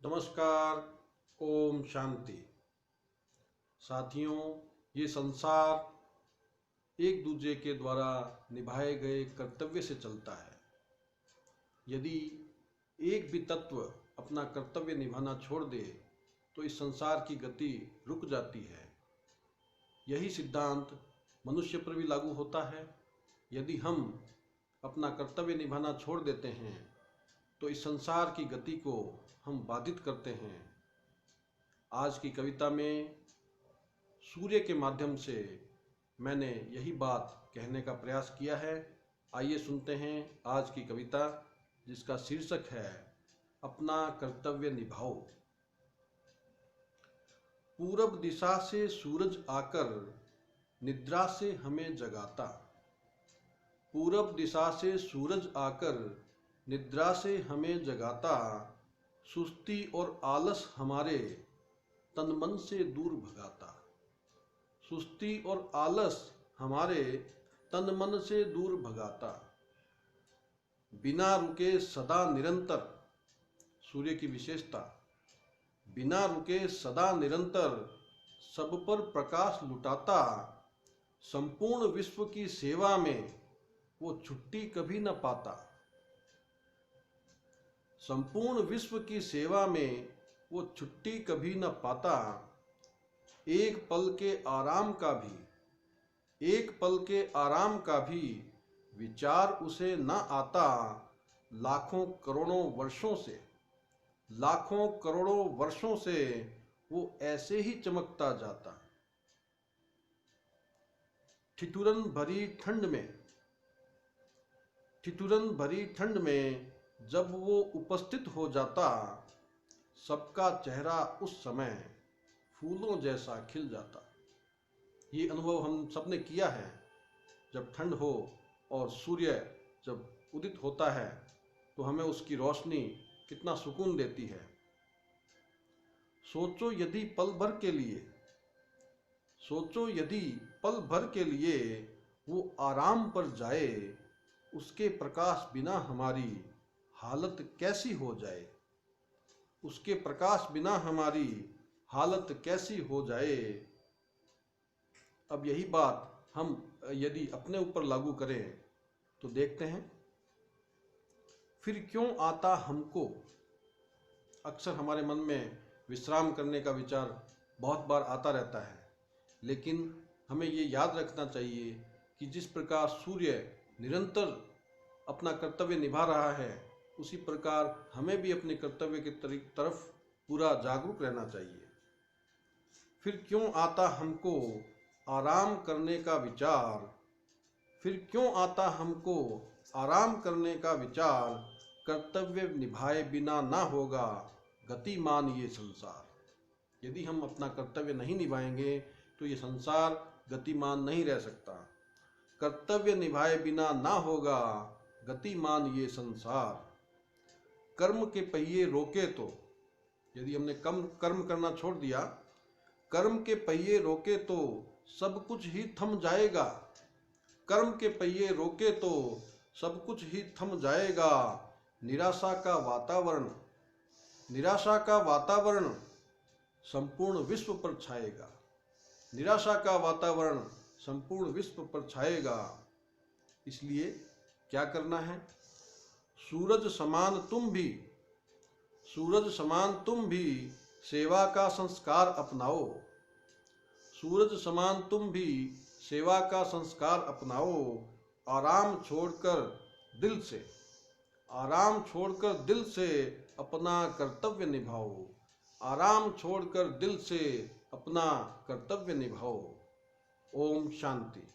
नमस्कार। ओम शांति। साथियों, ये संसार एक दूसरे के द्वारा निभाए गए कर्तव्य से चलता है। यदि एक भी तत्व अपना कर्तव्य निभाना छोड़ दे तो इस संसार की गति रुक जाती है। यही सिद्धांत मनुष्य पर भी लागू होता है। यदि हम अपना कर्तव्य निभाना छोड़ देते हैं तो इस संसार की गति को हम बाधित करते हैं। आज की कविता में सूर्य के माध्यम से मैंने यही बात कहने का प्रयास किया है। आइए सुनते हैं आज की कविता, जिसका शीर्षक है अपना कर्तव्य निभाओ। पूरब दिशा से सूरज आकर निद्रा से हमें जगाता। पूरब दिशा से सूरज आकर निद्रा से हमें जगाता। सुस्ती और आलस हमारे तन मन से दूर भगाता। सुस्ती और आलस हमारे तन मन से दूर भगाता। बिना रुके सदा निरंतर, सूर्य की विशेषता, बिना रुके सदा निरंतर सब पर प्रकाश लुटाता। संपूर्ण विश्व की सेवा में वो छुट्टी कभी न पाता। संपूर्ण विश्व की सेवा में वो छुट्टी कभी न पाता। एक पल के आराम का भी, एक पल के आराम का भी विचार उसे न आता। लाखों करोड़ों वर्षों से, लाखों करोड़ों वर्षों से वो ऐसे ही चमकता जाता। ठिठुरन भरी ठंड में, ठिठुरन भरी ठंड में जब वो उपस्थित हो जाता, सबका चेहरा उस समय फूलों जैसा खिल जाता। ये अनुभव हम सबने किया है। जब ठंड हो और सूर्य जब उदित होता है तो हमें उसकी रोशनी कितना सुकून देती है। सोचो यदि पल भर के लिए, सोचो यदि पल भर के लिए वो आराम पर जाए, उसके प्रकाश बिना हमारी हालत कैसी हो जाए। उसके प्रकाश बिना हमारी हालत कैसी हो जाए। अब यही बात हम यदि अपने ऊपर लागू करें तो देखते हैं। फिर क्यों आता हमको, अक्सर हमारे मन में विश्राम करने का विचार बहुत बार आता रहता है, लेकिन हमें ये याद रखना चाहिए कि जिस प्रकार सूर्य निरंतर अपना कर्तव्य निभा रहा है, उसी प्रकार हमें भी अपने कर्तव्य की तरफ पूरा जागरूक रहना चाहिए। फिर क्यों आता हमको आराम करने का विचार, फिर क्यों आता हमको आराम करने का विचार। कर्तव्य निभाए बिना ना होगा गतिमान ये संसार। यदि हम अपना कर्तव्य नहीं निभाएंगे तो ये संसार गतिमान नहीं रह सकता। कर्तव्य निभाए बिना ना होगा गतिमान ये संसार। कर्म के पहिए रोके तो, यदि हमने कर्म करना छोड़ दिया, कर्म के पहिए रोके तो सब कुछ ही थम जाएगा। कर्म के पहिए रोके तो सब कुछ ही थम जाएगा। निराशा का वातावरण, निराशा का वातावरण संपूर्ण विश्व पर छाएगा। निराशा का वातावरण संपूर्ण विश्व पर छाएगा। इसलिए क्या करना है? सूरज समान तुम भी, सूरज समान तुम भी सेवा का संस्कार अपनाओ। सूरज समान तुम भी सेवा का संस्कार अपनाओ। आराम छोड़कर दिल से, आराम छोड़कर दिल से अपना कर्तव्य निभाओ। आराम छोड़कर दिल से अपना कर्तव्य निभाओ। ओम शांति।